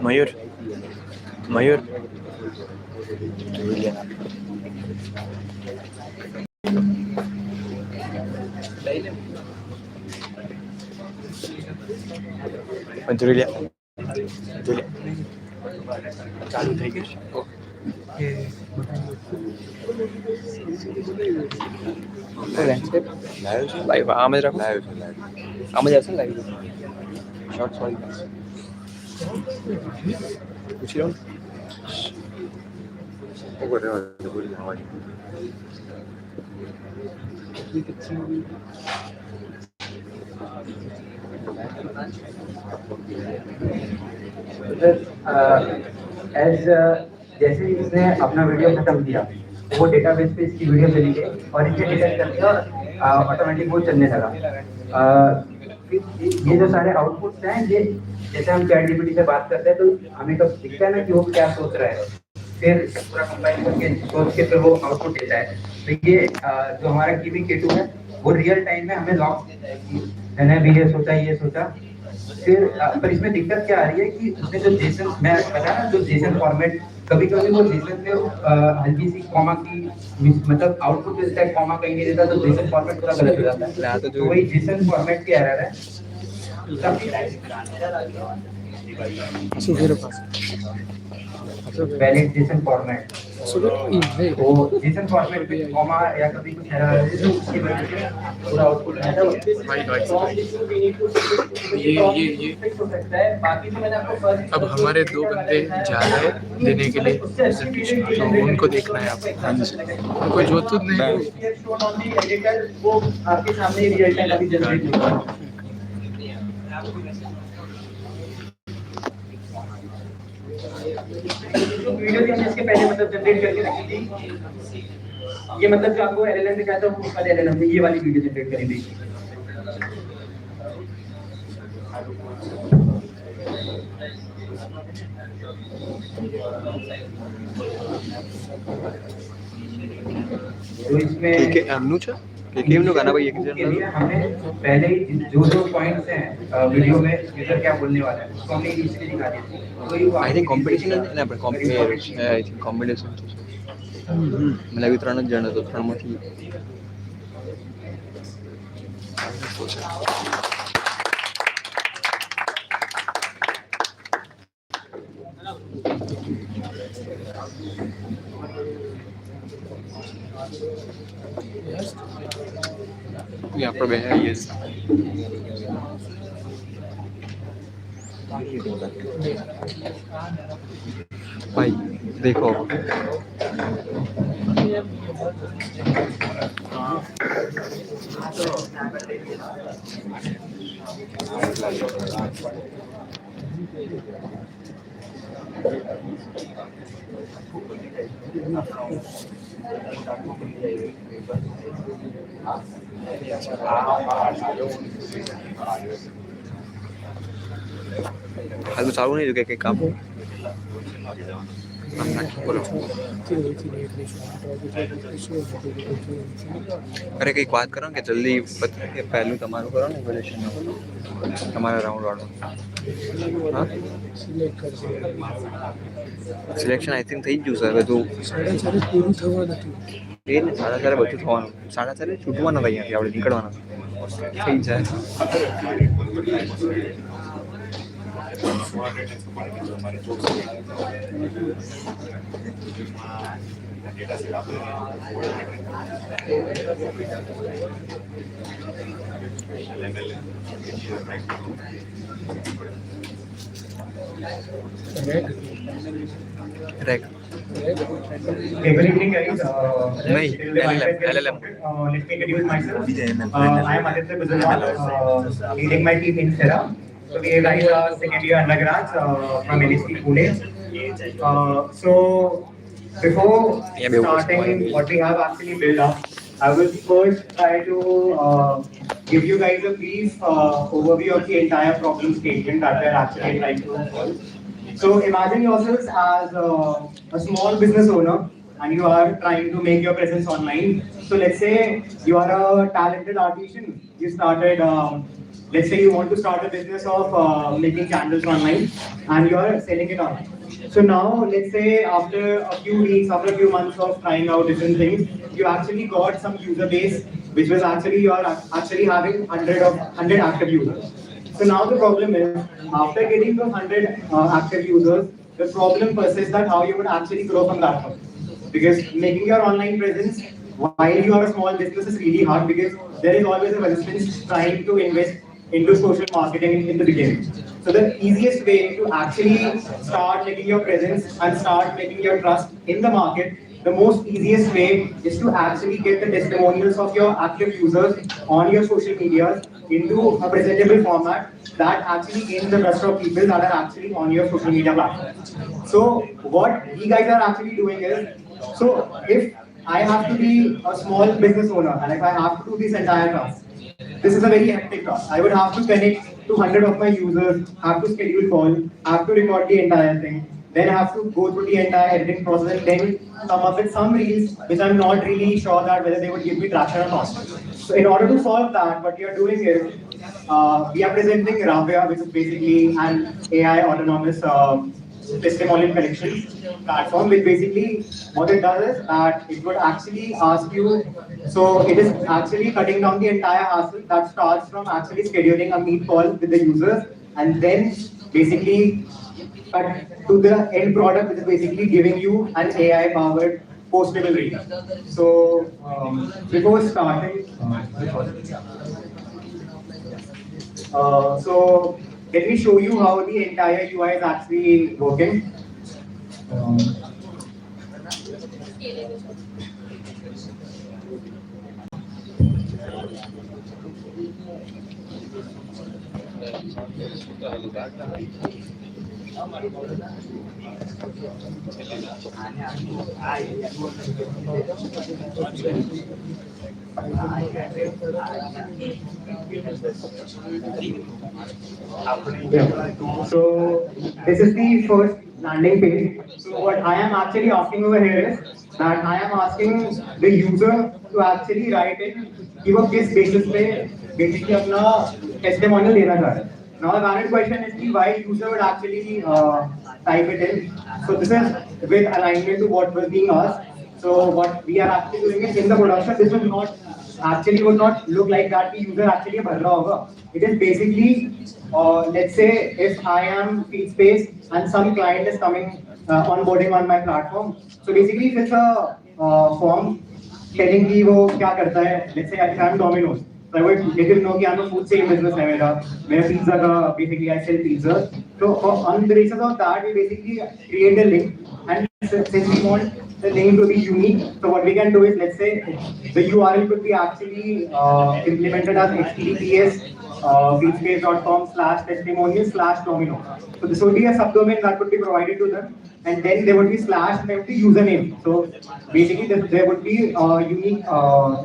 मयूर मयूर जुलिया चालू થઈ ગયું છે લેન્ડસ્કેપ લાઈવ છે લાઈવ આમ જ રાખો લાઈવ છે લાઈવ આમ જ હશે લાઈવ શોર્ટ્સ વાળી પૂછી લો ઓગો રે બોલી હવાઈ जैसे ही इसने अपना वीडियो खत्म किया वो डेटाबेस पे इसकी वीडियो चली गई और इसे डिटेक्ट कर दिया और ऑटोमेटिक वो चलने लगा। ये जो सारे आउटपुट्स हैं ये जैसे हम चैट जीपीटी से बात करते हैं तो हमें कब दिखता है ना कि वो क्या सोच रहा है, फिर पूरा कंपाइल करके सोच के फिर वो आउटपुट देता है। तो ये जो हमारा कीवी K2 है वो रियल टाइम में हमें लॉग देता है कि मैंने भी ये सोचा। फिर पर इसमें दिक्कत क्या आ रही है कि उसने जो जेसन मैं बताया ना जो जेसन फॉर्मेट कभी-कभी वो जेसन में हल्की सी कॉमा की मतलब आउटपुट देता है कॉमा कहीं नहीं देता तो जेसन फॉर्मेट पूरा गलत हो जाता है। तो वही जेसन फॉर्मेट की एरर है। वैलिड जेसन फॉर्मेट वो जेसन फॉर्मेट में कॉमा या कभी कुछ एरर है तो उसकी वजह से पूरा आउटपुट आता है। ये बाकी तो मैंने आपको फर्स्ट अब हमारे दो बंदे जा रहे हैं देने के लिए प्रेजेंटेशन, तो उनको देखना है आपको। उनको जो तो नहीं वो आपके सामने रियल टाइम अभी जनरेट होगा। वीडियो थी हमने इसके पहले मतलब जनरेट करके रखी थी। ये मतलब जो आपको एलएलएम दिखाया था वो वाले एलएलएम में ये वाली वीडियो जनरेट करी थी। तो इसमें ठीक है हमनु छ केकेएम નો ગાના ભાઈ એક જણ हमने पहले ही जो पॉइंट्स हैं वीडियो में यूजर क्या बोलने वाला है उसको हमने इनिशियली दिखा दिया। तो ये आई थिंक कॉम्पिटिशन ને આપણે आई थिंक कॉम्बिनेशन મને આવી ત્રણ જ જણ હતો ત્રણમાંથી Yeah, probably yes. भाई देखो हाल चालू नहीं जो काम बोलो अरे कई बात करो कि जल्दी के पहलू तमारू करो ने इवोल्यूशन हमारा राउंड वालों हां सिलेक्शन आई थिंक થઈ ગયું સર બધું 4:30 પૂરું થવા નથી એ ને 4:30 બધું થવાનું 4:30 છૂટવાના ભાઈ અહીંયાથી આપણે નીકળવાના થઈ જાય Reg. Good evening, guys. नहीं, LLM. Let me introduce myself. I am Aditya Gujral, leading my team in Sera. So we guys are second year undergrads from NST Pune. So before starting what we have actually built up, I will first try to give you guys a brief overview of the entire problem statement that we are actually trying to solve. So imagine yourselves as a small business owner and you are trying to make your presence online. So let's say you are a talented artisan. You started, let's say you want to start a business of making candles online, and you are selling it online. So now, let's say after a few weeks, after a few months of trying out different things, you actually got some user base, which was actually you are actually having 100 active users. So now the problem is, after getting those 100 active users, the problem persists that how you would actually grow from that point. Because making your online presence while you are a small business is really hard because there is always a resistance trying to invest into social marketing in the beginning. So the easiest way to actually start making your presence and start making your trust in the market, the most easiest way is to actually get the testimonials of your active users on your social medias into a presentable format that actually gains the trust of people that are actually on your social media platform. So what we guys are actually doing is, so if I have to be a small business owner and if I have to do this entire task, this is a very hectic task. I would have to connect to 100 of my users, have to schedule call, have to record the entire thing, then have to go through the entire editing process and then come up with some reels which I'm not really sure that whether they would give me traction or not. So in order to solve that, what we are doing is we are presenting Ravya, which is basically an AI autonomous testimonial collection platform, which basically what it does is that it would actually ask you, so it is actually cutting down the entire hassle that starts from actually scheduling a meet call with the users and then basically cut to the end product, which is basically giving you an AI powered postable rate. So before starting, so let me show you how the entire UI is actually working. Um, Yeah. So this is the first landing page. So what I am actually asking over here is that I am asking the user to actually write in कि वो किस basis पे basically अपना testimonial देना चाह रहे हैं. Now the valid question is कि why user would actually type it in. So this is with alignment to what was being asked. So what we are actually doing is in the production, this will not actually would not look like that the user actually भर रहा होगा. It is basically, let's say if I am FeedSpace and some client is coming onboarding on my platform. So basically if it's a form telling कि वो क्या करता है, let's say if I'm Domino's. So I would let him know कि I'm a food sale business है मेरा pizza का basically I sell pizza. So on the basis of that we basically create a link and since we want the name to be unique, so what we can do is let's say the URL could be actually implemented as https feedspace.com/testimonial/domino. So this would be a subdomain that could be provided to them, and then there would be slash and there would be username. So basically there would be a unique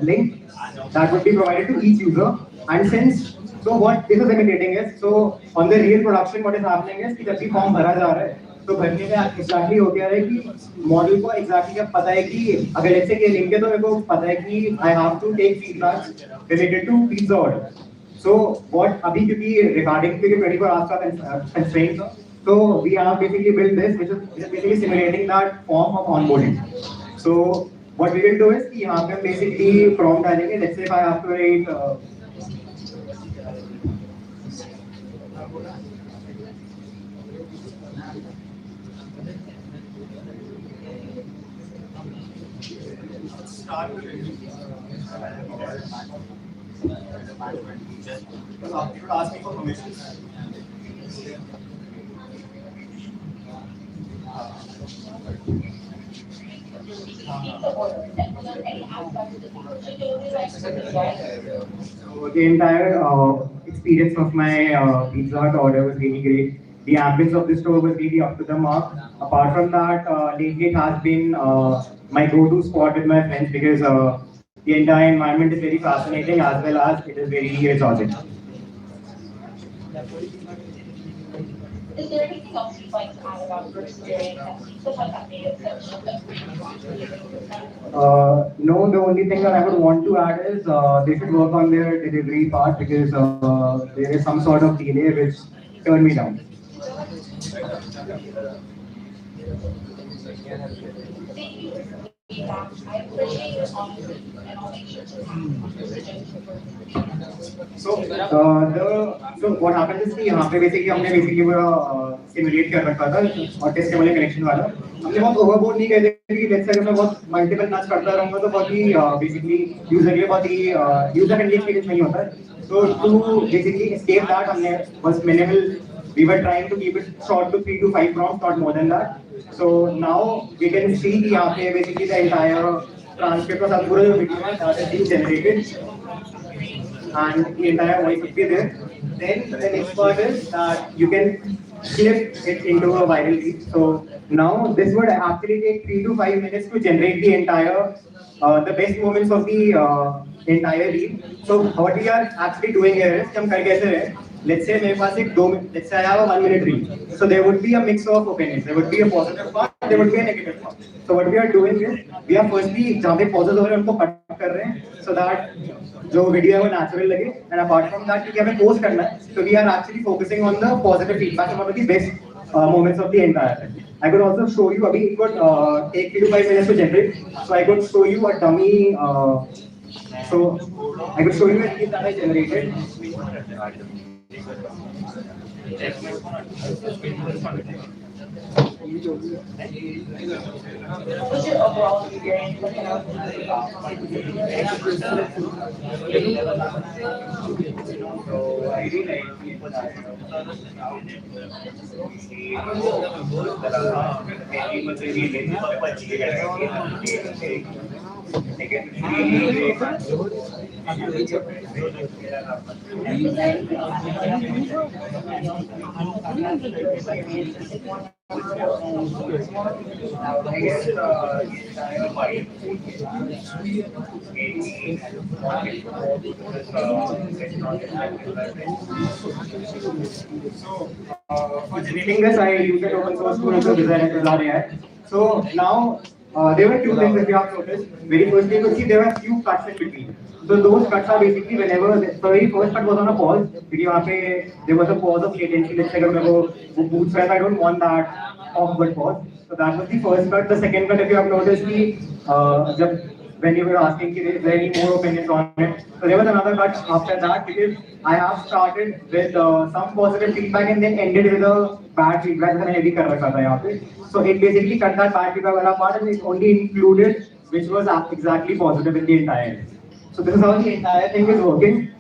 link that would be provided to each user. And since so what this is imitating is, so on the real production what is happening is कि जब भी form भरा जा रहा है तो भरने में एग्जैक्टली हो गया है कि मॉडल को एग्जैक्टली अब पता है कि अगर लेट्स से ये लिंक है तो मेरे को पता है कि I have to take feedback related to pizza order. So what अभी क्योंकि regarding के 24 hours का constraint था, so we have basically built this which is basically simulating that form of onboarding. So what we will do is कि यहाँ पे हम basically prompt डालेंगे. Let's say if I have to write start with it. You should ask me for permissions. So the entire experience of my Pizza Hut order was really great. The ambience of the store was really up to the mark. Apart from that, lately it has been my go-to spot with my friends because the entire environment is very fascinating as well as it is very recharging. Is there anything else you'd like to add about your experience and stuff like that made it such a great experience? No, the only thing that I would want to add is they should work on their delivery part because there is some sort of delay which turned me down. Thank you for your feedback. I appreciate your honesty, and I'll make sure to So what happens is कि यहाँ पे basically पूरा simulate कर रखा था और test वाले connection वाला हमने बहुत overboard नहीं कहते कि let's say अगर मैं बहुत multiple nudge करता रहूँगा तो बहुत ही basically user के लिए बहुत ही user friendly experience नहीं होता है. So to basically escape that हमने बस minimal we were trying to keep it short to 3 to 5 prompts, not more than that. So now we can see कि यहाँ पे basically the entire transcript का सब पूरा जो video है that is being generated and the entire voice would be there. Then the next part is that you can clip it into a viral lead. So now this would actually take 3 to 5 minutes to generate the entire the best moments of the entire lead. So what we are actually doing here is हम कर कैसे रहे? Let's say मेरे पास एक 2 minute, let's say I have a 1 minute reel. So there would be a mix of opinions. There would be a positive part, there would be a negative part. So what we are doing is we are firstly जहाँ पे pauses हो रहे हैं उनको cut कर रहे हैं so that जो वीडियो है वो नेचुरल लगे. And apart from that कि हमें पोस्ट करना है, so we are actually focusing on the positive feedback and one of the best moments of the entire thing. I could also show you. अभी it would take 3 to 5 minutes to generate. So I could show you a dummy. So I could show you a reel that I generated. What's your overall experience looking out for For generating this, I used an open source tool to design it with AI. So now there were two things that you have noticed. Very firstly, you could see there were few cuts in between. So those cuts are basically whenever the very first cut was on a pause. There was a pause of latency. Let's say अगर boots I don't want that awkward pause. So that was the first cut. The second cut, if you have noticed, when you were asking if there any more opinions on it. So there was another cut after that because I have started with some positive feedback and then ended with a bad feedback that I heavy कर रखा था यहाँ पे. So it basically cut that bad feedback वाला part and it only included which was exactly positive in the entire. So this is how the entire thing is working.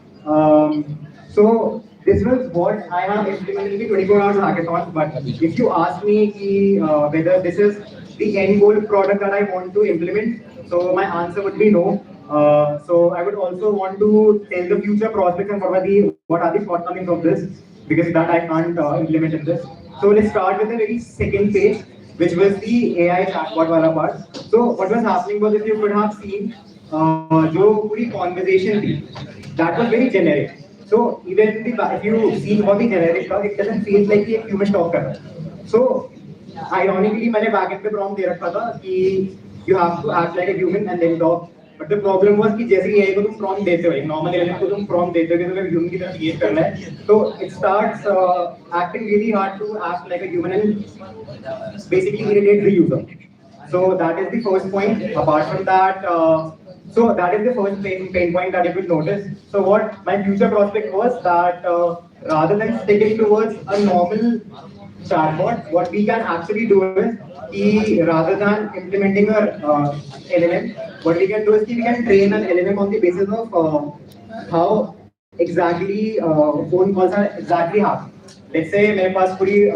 So this was what I have implemented in the 24 hours hackathon. But if you ask me whether this is the end goal product that I want to implement, so my answer would be no. So I would also want to tell the future prospects and what are the shortcomings of this, because that I can't implement in this. So let's start with the very second page, which was the AI chatbot wala part. So what was happening was, if you could have seen, जो पूरी conversation थी, that was very generic. So even if you see बहुत ही generic था, it doesn't feel like कि एक human talk कर रहा है. So ironically मैंने backend पे prompt दे रखा था कि you have to act like a human and then talk. But the problem was कि जैसे ही AI को तुम prompt देते हो, normal LLM को तुम prompt देते हो कि तुम्हें human की तरह behave करना है, तो it starts acting really hard to act like a human and basically irritate the user. So that is the first point. Apart from that, so that is the first pain point that you will notice. So what my future prospect was that rather than sticking towards a normal chatbot, what we can actually do is rather than implementing a LLM, what we can do is we can train an LLM on the basis of how exactly phone calls are exactly happening. Let's say मेरे पास पूरी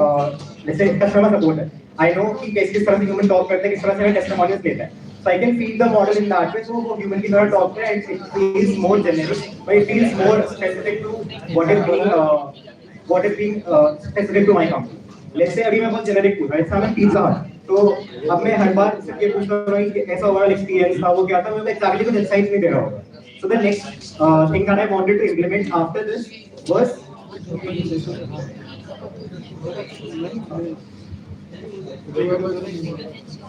let's say customer support है. I know कि किस तरह से human talk करते हैं, किस तरह से testimonials लेते हैं. So I can feed the model in that way, so वो human की तरह talk करे and it feels more generic, but it feels more specific to what is being specific to my company. Let's say अभी मैं बहुत generic पूछ रहा हूँ, जैसे मैं pizza hut, तो अब मैं हर बार ये पूछ रहा हूँ कि ऐसा overall experience था, वो क्या था, मैं exactly कुछ insights नहीं दे रहा हूँ. So the next thing that I wanted to implement after this was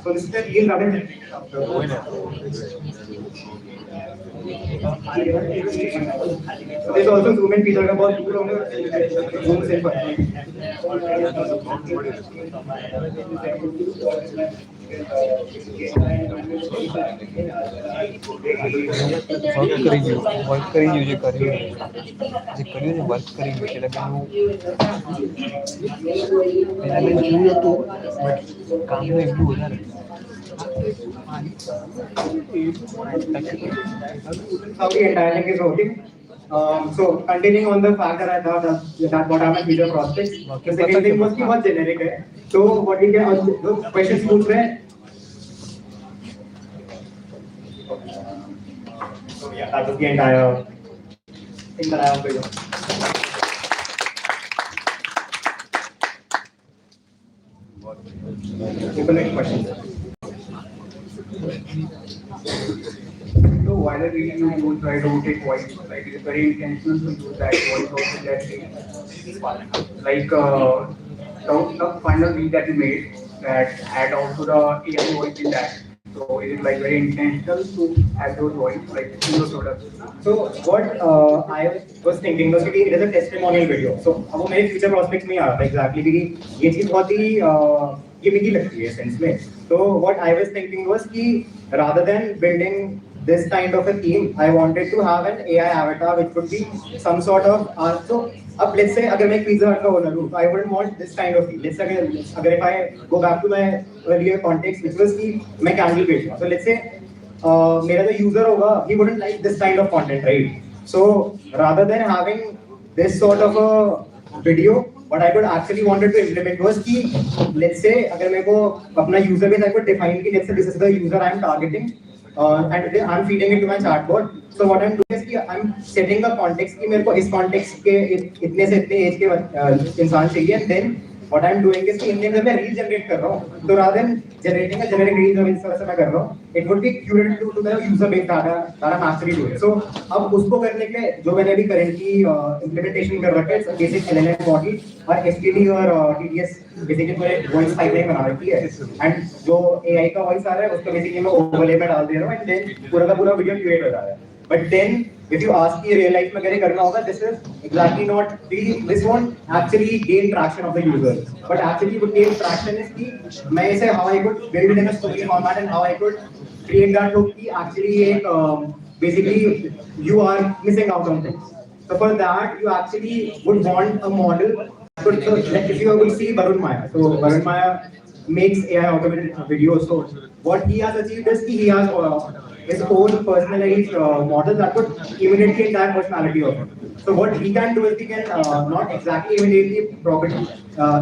So this is the real data generated after. So there's also zoom in feature about two longer zooms in work કરી ગયું જે કર્યું છે work કરી ગયું એટલે પેલું પેલા મેં જોયું હતું બટ કામનું એટલું વધારે how the entire thing is working. So continuing on the fact that I thought that what are my future prospects. The second thing was कि बहुत generic है. So what we can the questions पूछ रहे हैं. So yeah, that was the entire thing that I have to do. Open any questions. So why the reason you try to take voice? Like it is very intentional to use that voice also in that way. Like the final beat that you made that add also the AI voice in that. So it is like very intentional to add those voice like in those products. So what I was thinking was कि it is a testimonial video. So अब वो मेरे future prospects में आ रहा था exactly कि ये चीज बहुत ही gimmicky लगती है sense में. So what I was thinking was कि rather than building this kind of a theme, I wanted to have an AI avatar which would be some sort of so अब let's say अगर मैं Pizza Hut का owner हूँ, I wouldn't want this kind of thing. Let's say अगर if I go back to my earlier context, which was कि मैं candle बेच रहा हूँ. So let's say मेरा जो user होगा, he wouldn't like this kind of content, right? So rather than having this sort of a video, what I could actually wanted to implement was कि let's say अगर मेरे को अपना user base I could define कि let's say this is the user I am targeting. And I'm feeding it to my chatbot. So what I'm doing is कि I'm setting the context कि मेरे को इस context के इतने से इतने age के इंसान चाहिए, and then what I'm doing is कि इतने में मैं reel generate कर रहा हूँ. तो rather than generating a generic reel जो इस तरह से मैं कर रहा हूँ, it would be curated to the user base data that I'm actually doing. So अब उसको करने के जो मैंने अभी currently implementation कर रखा है, basic LLM model और STD और TDS basically मैंने voice pipeline बना रखी है, and जो AI का voice आ रहा है उसको basically मैं overlay में डाल दे रहा हूँ, and then पूरा का पूरा video curate हो रहा है. But then if you ask me real life में अगर करना होगा, this is exactly not this won't actually gain traction of the user, but actually would gain traction is कि मैं इसे how I could build it in a story format and how I could create that look कि actually एक basically you are missing out on things. So for that you actually would want a model. So like if you would see Varun Maya, so Varun Maya makes AI automated videos. So what he has achieved is he has his own personalized model that would imitate the entire personality of him. So what he can do is he can not exactly imitate the property,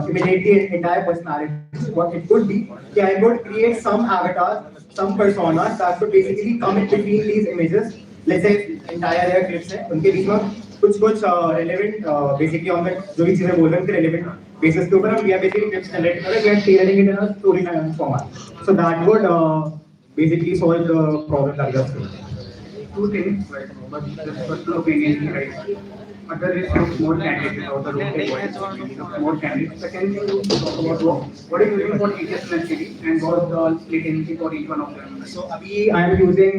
imitate the entire personality. What it could be, I could create some avatars, some personas that could basically come in between these images. Let's say entire clips है, उनके बीच में कुछ relevant basically on the जो भी चीजें बोल रहे हैं उनके relevant basis के ऊपर हम ये basically clips generate कर रहे हैं, we are tailoring it in a storyline format. So that would basically solve the problem that we are facing. Two things, right? But just personal opinion, right? Other is more candidates or the more candidates. Second thing, you talk about what are you using for TTS and STD and what the latency for each one of them? So abhi I am using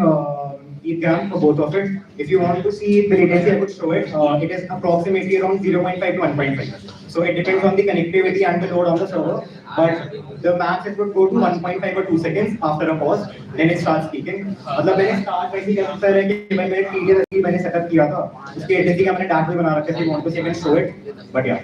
ECAM for both of it. If you want to see the latency, I could show it. It is approximately around 0.5 to 1.5. So it depends on the connectivity and the load on the server. But the max it would go to 1.5 or 2 seconds after a pause. Then it starts peaking. मतलब मैंने start वैसे ही करता है कि मैंने TDS मैंने setup किया था. उसके latency का मैंने dashboard बना रखा है. If you want to see, I can show it. But yeah.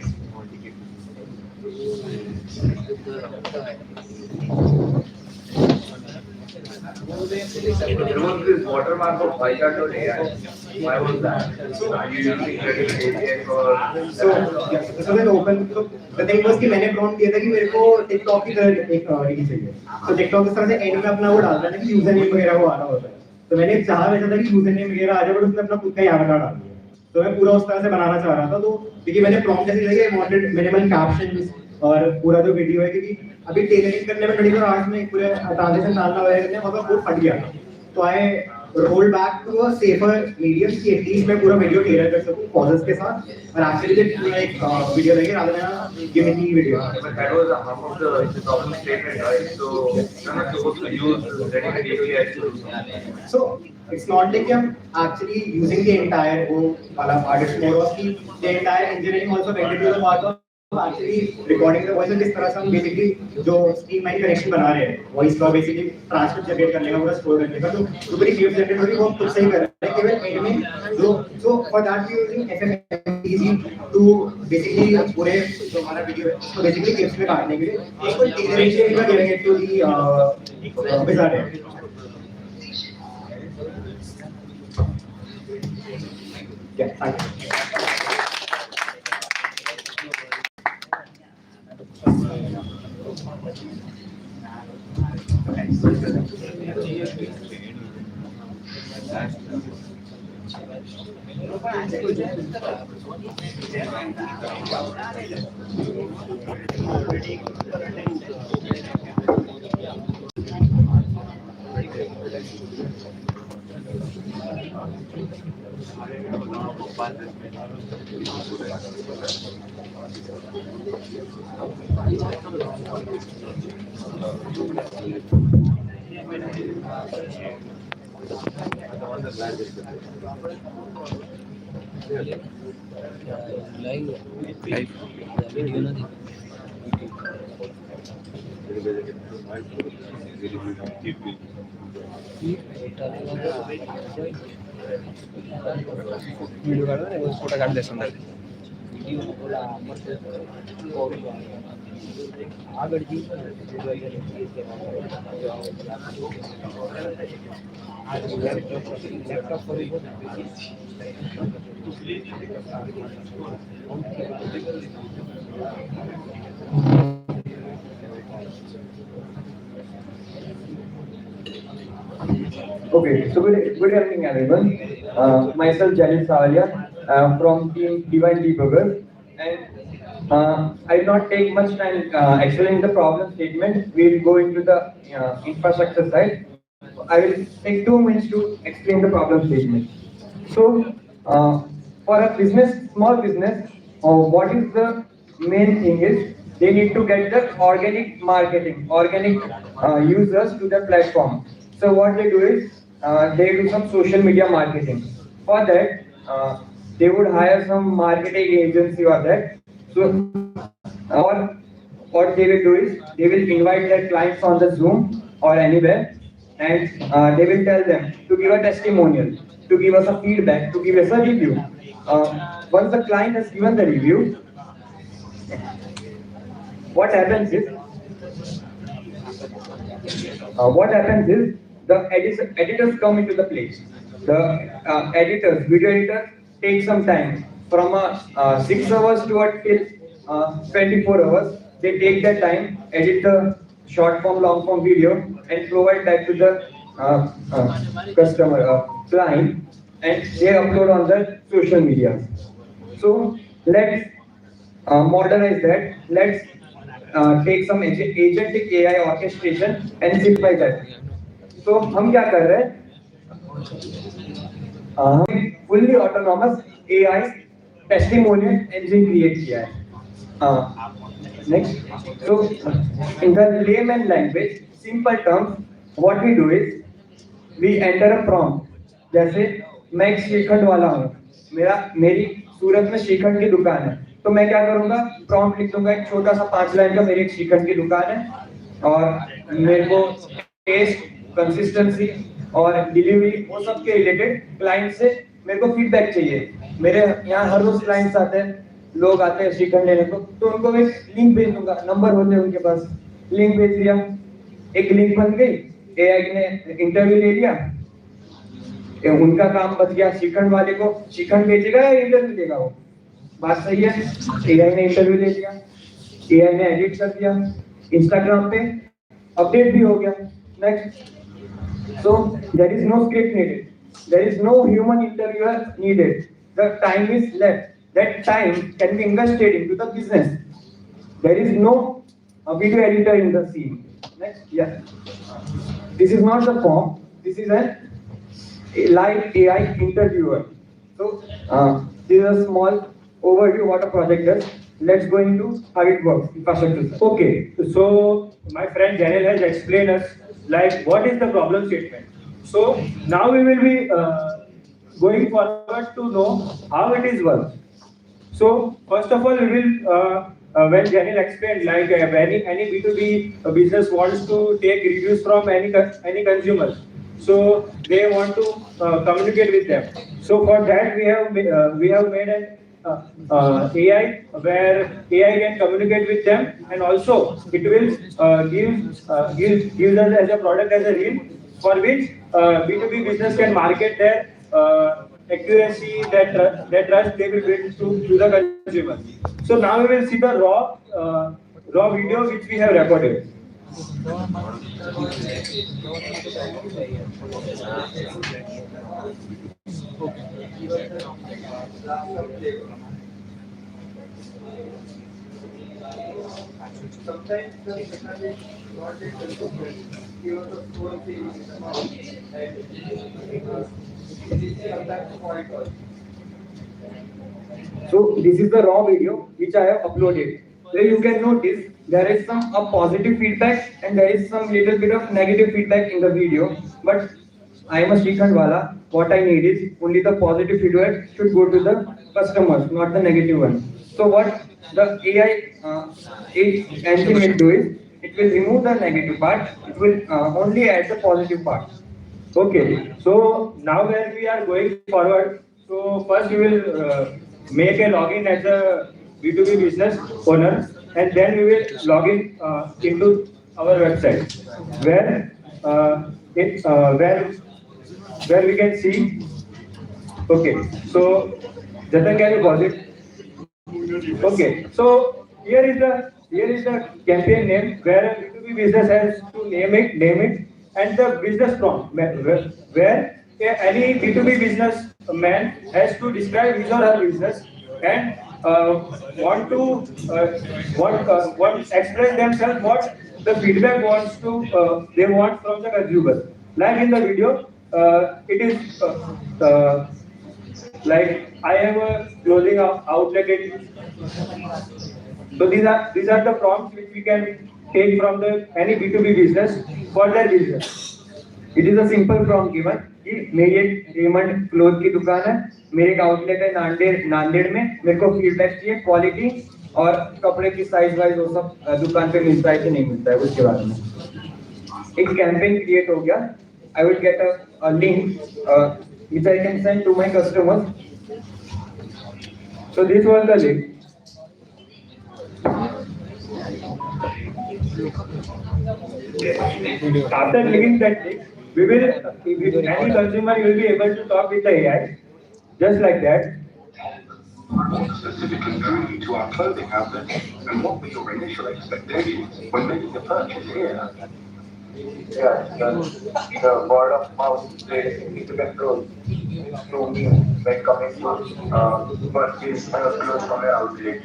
There was this watermark of Python.ai. Why was that? So are you using API or? So yeah, this was an open. So the thing was कि मैंने prompt दिया था कि मेरे को TikTok की तरह एक रील चाहिए. So TikTok इस तरह से end में अपना वो डालता है ना कि यूजर नेम वगैरह वो आ रहा होता है. तो मैंने चाहा वैसा था कि यूजर नेम वगैरह आ जाए, बट उसने अपना खुद का ही avatar डाल दिया. तो मैं पूरा उस तरह से बनाना चाह रहा था. तो क्योंकि मैंने prompt ऐसे दिया कि wanted minimal captions और पूरा जो वीडियो है, क्योंकि अभी टेलरिंग करने में 24 आवर्स में पूरे ट्रांजिशन डालना वगैरह करने में बहुत फट गया. तो I roll back to a safer medium कि at least मैं पूरा video tailor कर सकूँ pauses के साथ और actually जब पूरा एक video लगे rather than give me the video. But that was half of the problem statement, right? So you're not supposed to use ready-made APIs to do something. So it's not like I'm actually using the entire वो वाला part. It's more of कि the entire engineering also went into the part of actually recording the voice और किस तरह से हम basically जो streamline connection बना रहे हैं voice का basically transcript generate करने का पूरा store करने का तो पूरी clips generate हो रही है वो खुद से ही कर रहे हैं केवल end में जो so for that we using FFmpeg to basically पूरे जो हमारा video है तो basically clips में काटने के लिए एक tailoring का giving it to the wizard. Yeah, thank you. Video काढ रे फोटो काढ दे सुंदर Okay, so good evening everyone. Myself Jalil Savalia from team Divine Debuggers, and I will not take much time explaining the problem statement. We will go into the infrastructure side. I will take 2 minutes to explain the problem statement. So, for a business, small business, what is the main thing is they need to get the organic marketing, organic users to the platform. So what they do is they do some social media marketing. For that, they would hire some marketing agency or that. So, or what they will do is they will invite their clients on the Zoom or anywhere, and they will tell them to give a testimonial, to give us a feedback, to give us a review. Once the client has given the review, what happens is the editors come into the place. The editors, video editors, take some time from 6 hours to till 24 hours. They take their time, edit the short form, long form video, and provide that to the customer, client, and they upload on the social media. So let's modernize that. Let's take some agentic AI orchestration and simplify that. So हम क्या कर रहे हैं? हम fully autonomous AI testimonial engine create किया है. Next. So in the layman language, simple terms, what we do is we enter a prompt. जैसे मैं एक श्रीखंड वाला हूँ, मेरी सूरत में श्रीखंड की दुकान है, तो मैं क्या करूँगा? प्रॉम्प्ट लिख दूंगा एक छोटा सा 5 लाइन का, मेरी एक श्रीखंड की दुकान है और मेरे को टेस्ट, कंसिस्टेंसी और डिलीवरी वो सब के रिलेटेड क्लाइंट से मेरे को फीडबैक चाहिए. मेरे यहाँ हर रोज क्लाइंट्स आते हैं, लोग आते हैं श्रीखंड लेने को, तो उनको एक लिंक भेज दूंगा, नंबर होते हैं उनके पास, लिंक भेज दिया, एक लिंक बन गई, एआई ने इंटरव्यू ले लिया, उनका काम बच गया. श्रीखंड वाले को श्रीखंड भेजेगा या इंटरव्यू देगा? वो बात सही है. एआई ने इंटरव्यू ले लिया, एआई ने एडिट कर दिया, इंस्टाग्राम पे अपडेट भी हो गया. Next. So there is no script needed, there is no human interviewer needed. The time is left. That time can be invested into the business. There is no video editor in the scene. Next. Yes. This is not the form. This is a live AI interviewer. So this is a small overview what a project does. Let's go into how it works. Infrastructure. Okay, so my friend Daniel has explained us like what is the problem statement. So now we will be going forward to know how it is works. So first of all, we will when Daniel explained like any B2B business wants to take reviews from any consumers, so they want to communicate with them. So for that we have made an AI where AI can communicate with them, and also it will gives us as a product as a reel for which B2B business can market their accuracy, that trust they will build to the consumer. So now we will see the raw video which we have recorded. So this is the raw video which I have uploaded. Where you can notice there is some positive feedback and there is some little bit of negative feedback in the video. But I am a Srikhand Wala. What I need is only the positive feedback should go to the customers, not the negative one. So what the engine will do is it will remove the negative part. It will only add the positive part. Okay, so now when we are going forward, so first we will make a login as a B2B business owner, and then we will log in into our website where it where we can see. Okay, so Jatan, can you pause it? Okay, so here is the campaign name where a B2B business has to name it, and the business prompt where any B2B business man has to describe his or her business and want express themselves what the feedback wants to they want from the consumer. Like in the video, it is like I have a clothing outlet in. So these are the prompts which we can take from the any B2B business for their business. It is a simple prompt given कि मेरी एक Raymond cloth की दुकान है, मेरे एक outlet है नांदेड़ में, मेरे को फीडबैक चाहिए क्वालिटी और कपड़े की साइज वाइज वो सब दुकान पे मिलता है कि नहीं मिलता है उसके बारे में. एक कैंपेन क्रिएट हो गया. I will get a link which I can send to my customers. So this was the link. After clicking that link, any consumer will be able to talk with the AI, just like that. Specifically going to our clothing outlet, and what were your initial expectations when making the purchase here? Yeah, the word of mouth played a significant role to me when coming to purchase clothes from your outlet.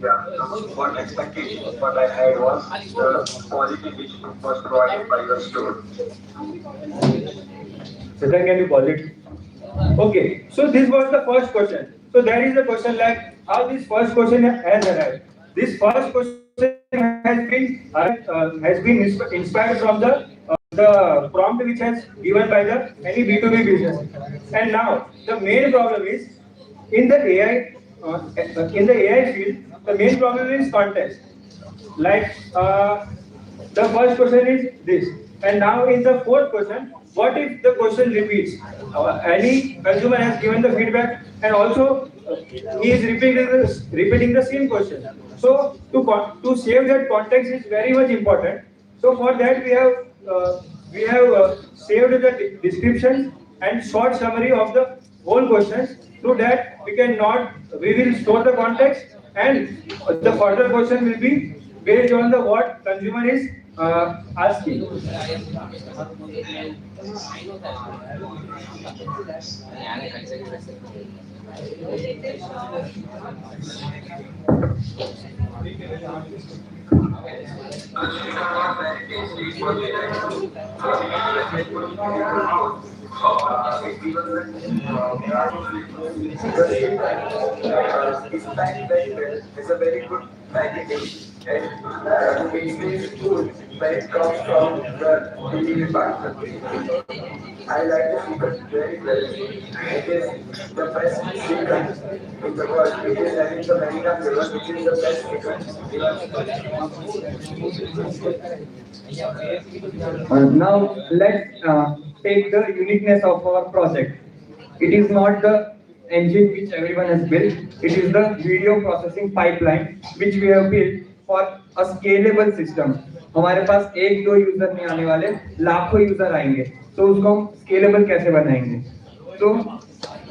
Yeah, so what expectations what I had was the quality which was provided by your store. Satan, can you pause it? Okay, so this was the first question. So there is a question like how this first question has arrived. This first question has been inspired from the prompt which has given by the any B2B business. And now the main problem is in the AI field, the main problem is context. Like the first question is this, and now in the fourth question, what if the question repeats? Any consumer has given the feedback, and also he is repeating the same question. So to save that context is very much important. So for that we have saved the description and short summary of the whole questions. Through that we will store the context, and the further question will be based on the what consumer is asking. It gives us the this time very well is a very good negative, and it is good when it comes from the daily perspective. I like the sequence very well. It is the best sequence in the world. It is having the American flavor, which is the best sequence. Now let's take the uniqueness of our project. It is not the engine which everyone has built. It is the video processing pipeline which we have built for a scalable system. हमारे पास एक दो user नहीं आने वाले, लाखों user आएंगे, तो उसको हम स्केलेबल कैसे बनाएंगे? तो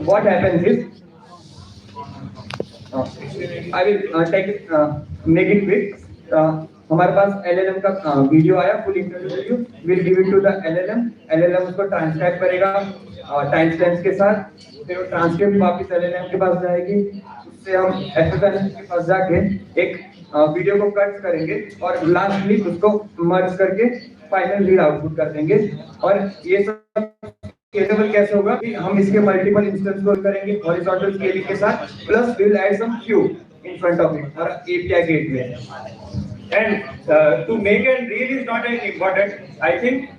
what happens is, I will make it quick. हमारे पास LLM का वीडियो आया, full interview video, will give it to the LLM उसको ट्रांसक्राइब करेगा टाइम स्टैम्प्स के साथ, फिर वो ट्रांसक्रिप्ट वापस LLM के पास जाएगी, उससे हम SVNIT के पास जाके एक वीडियो को कट करेंगे और लास्टली उसको मर्ज करके फाइनल रीड आउटपुट कर देंगे। और ये सब स्केलेबल कैसे होगा कि हम इसके मल्टीपल इंस्टेंस को करेंगे हॉरिजॉन्टल स्केलिंग के साथ, plus we will add some queue in front of it or API gateway. And to make and reel is not as important. I think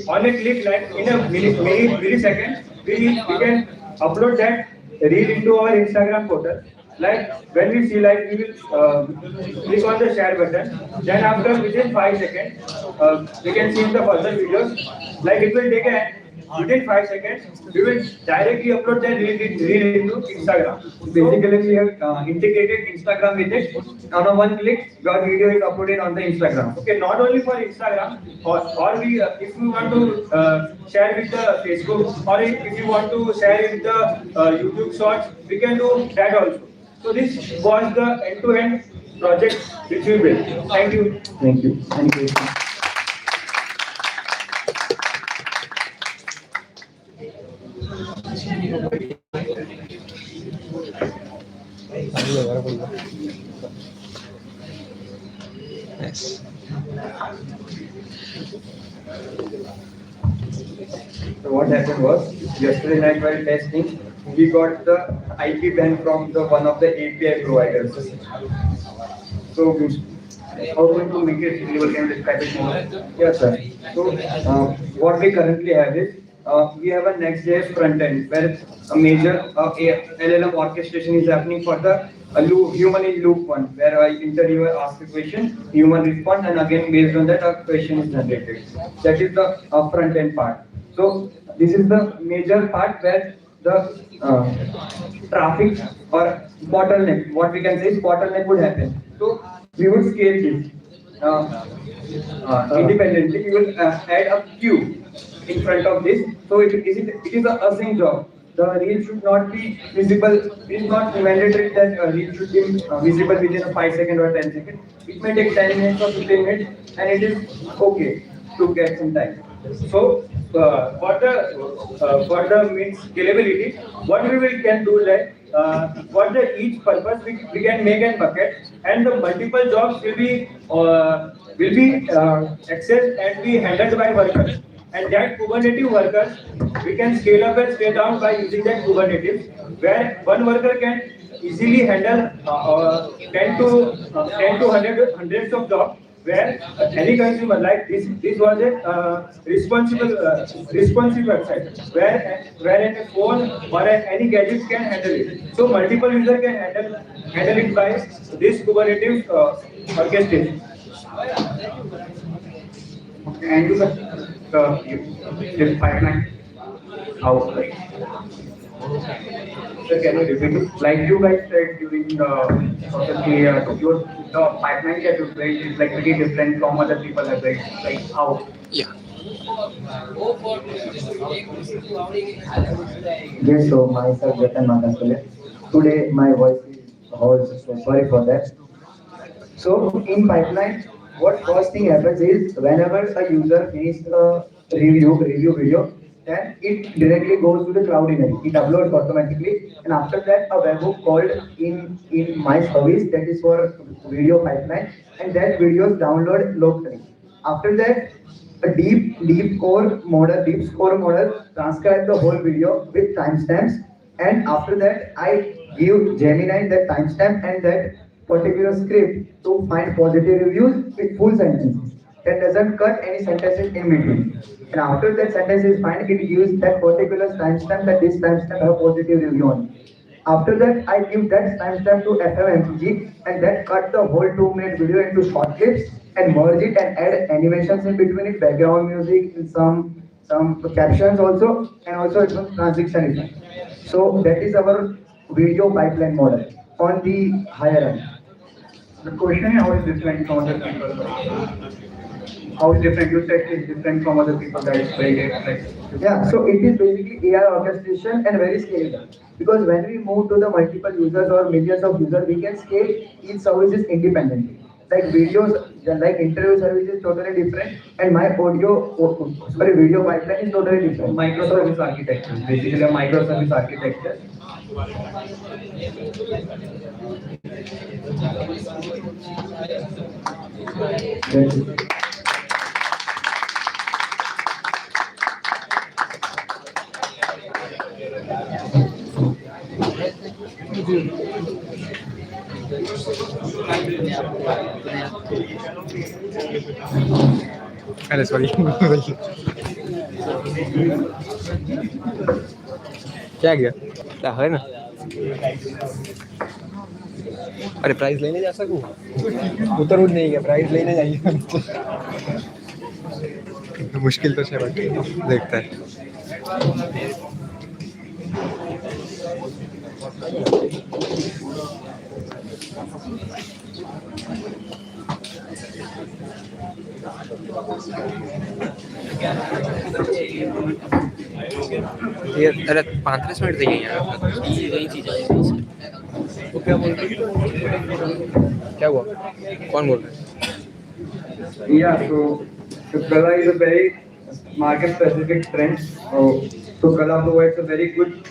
on a click, like in a millisecond, we can upload that reel into our Instagram portal. Like when we see, like we will click on the share button. Then after within 5 seconds, we can see the further videos. Like it will take within 5 seconds, we will directly upload that reel into Instagram. Basically, we have integrated Instagram with it. On a one click, your video is uploaded on the Instagram. Okay, not only for Instagram, or we, if we want to share with the Facebook, or if you want to share with the YouTube Shorts, we can do that also. So this was the end-to-end project which we built. Thank you. Thank you. Any questions? Yes. So what happened was, yesterday night while testing, we got the IP ban from the one of the API providers. So how going to make it scalable? Can you describe it more? Yes, sir. So what we currently have is, we have a Next.js front end where a major LLM orchestration is happening for the human in loop one, where I interviewer asks a question, human respond, and again based on that a question is generated. That is the front end part. So this is the major part where the traffic or bottleneck, what we can say is bottleneck would happen. So we would scale this independently. We will add a queue in front of this. So it is a async job. The reel should not be visible. It is not mandatory that a reel should be visible within a 5 second or 10 second. It may take 10 minutes or 15 minutes, and it is okay to get some time. So for the means scalability, what we can do like for the each purpose we can make a bucket, and the multiple jobs will be accessed and be handled by workers. And that Kubernetes workers we can scale up and scale down by using that Kubernetes, where one worker can easily handle 10 to 100 hundreds of jobs. Where any consumer, like this was a responsive website where a phone or any gadgets can handle it. So multiple user can handle it by this Kubernetes orchestration. And this pipeline, how? Sir, can you repeat it? Like you guys said during the pipeline that you built is like pretty different from other people have built. Like how? Yeah. Yes, so myself, Jatan Mataskale. Today my voice is hoarse, so sorry for that. So in pipeline, what first thing happens is whenever a user finishes a review video, then it directly goes to the cloud in it. It uploads automatically, and after that a webhook called in my service that is for video pipeline, and that video is downloaded locally. After that, a deep score model transcribe the whole video with timestamps, and after that I give Gemini that timestamp and that particular script to find positive reviews with full sentences. That doesn't cut any sentences in between. And after that sentence is fine, it gives that particular timestamp that this timestamp have positive review on it. After that, I give that timestamp to FMMPG and that cut the whole 2 minute video into short clips and merge it and add animations in between it, background music, and some captions also, and also it's some transition effect. So that is our video pipeline model on the higher end. The question is how is different from other people? How is different? You said it's different from other people. That is very like. Yeah, so it is basically AI orchestration and very scalable. Because when we move to the multiple users or millions of users, we can scale each services independently. Like videos, like interview service is totally different, and my video pipeline is totally different. Microservice architecture, basically a microservice architecture. That's it. अरे sorry क्या गया क्या है ना अरे price लेने जा सकूं उतर उठ नहीं गया प्राइस लेने जाइए मुश्किल तो है बट देखता है ये अरे 35 मिनट चाहिए यार तो क्या बोल रहे क्या हुआ कौन बोल रहा है Yeah, so Kala is a very market specific trend. So Kala provides a very good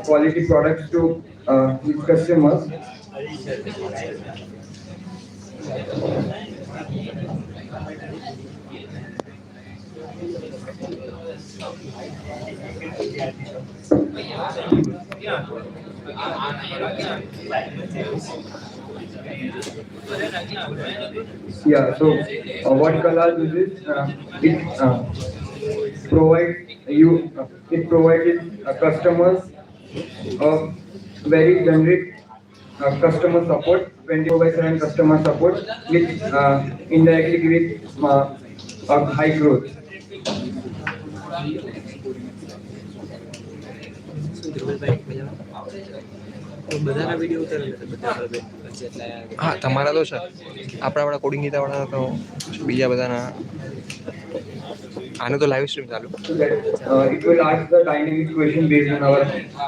quality products to its customers. Yeah, so what Kala uses, it provides customers a very generic customer support, 24/7 customer support, which indirectly gives a high growth. હા તમારા તો છે આપણા coding Gita વાળા તો બીજા બધાના આનું તો લાઈવ સ્ટ્રીમ ચાલુ It will ask the dynamic question based on our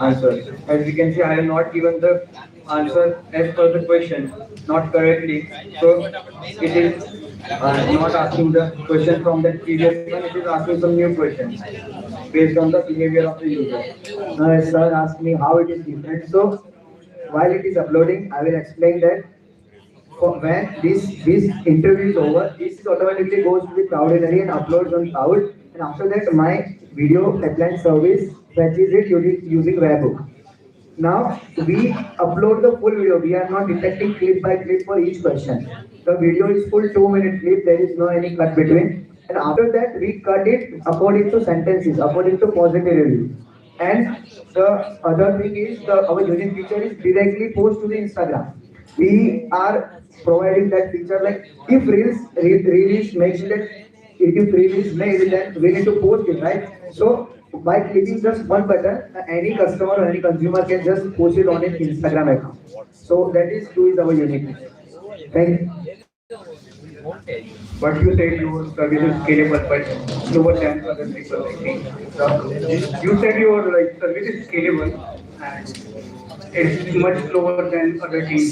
answer. As you can see, I have not given the answer as per the question, not correctly. So it is not asking the question from the previous one, it is asking some new questions based on the behavior of the user. Sir asked me how it is different. So while it is uploading, I will explain that when this interview is over, this automatically goes to the cloud gallery and uploads on cloud. And after that, my video pipeline service fetches it using webhook. Now we upload the full video. We are not detecting clip by clip for each question. The video is full 2 minute clip. There is no any cut between. And after that, we cut it according to sentences, according to positive review. And the other thing is our unique feature is directly post to the Instagram. We are providing that feature like if Reels makes it, if Reel is made, then we need to post it, right? So by clicking just one button, any customer or any consumer can just post it on his Instagram account. So that is our uniqueness. Thank you. But you said your service is scalable, but slower than other people. I think. You said your service is scalable and it's much slower than other teams,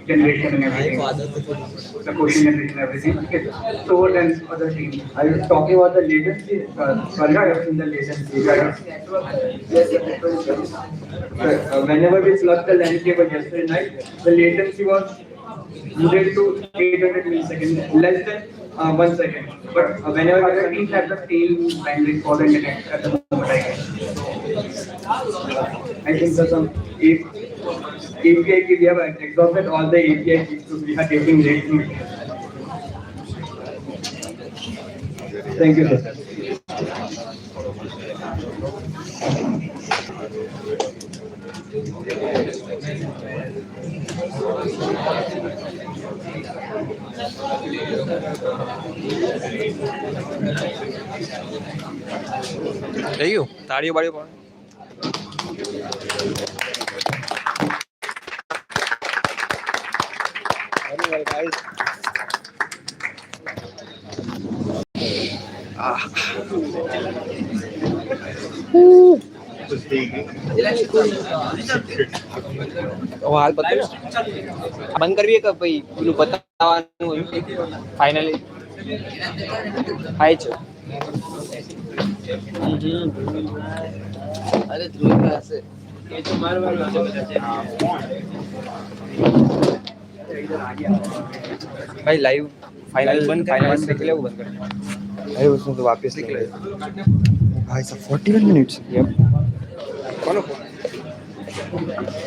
generation and everything. The question generation, everything. It's slower than other teams. Are you talking about the latency? Sorry, in the latency. Whenever we plugged the landscape yesterday night, the latency was 100 to 800 milliseconds, less than 1 second. But whenever other teams have the same bandwidth for the internet at the moment, I guess. I think so some if API we have exhausted all the API keys, so we are getting late. Thank you, sir. થઈ ગયું તાળીઓ બાળીઓ પણ Very well, guys. હાલ પતે બંધ કરવી કે ભાઈ પેલું બતાવવાનું ફાઇનલી થાય છે અરે ધ્રુવ હશે એ તો મારવાનું भाई लाइव फाइनल फाइनल देख ले वो बंद कर अरे उसमें तो वापस निकले भाई सब 41 मिनट्स यप कौन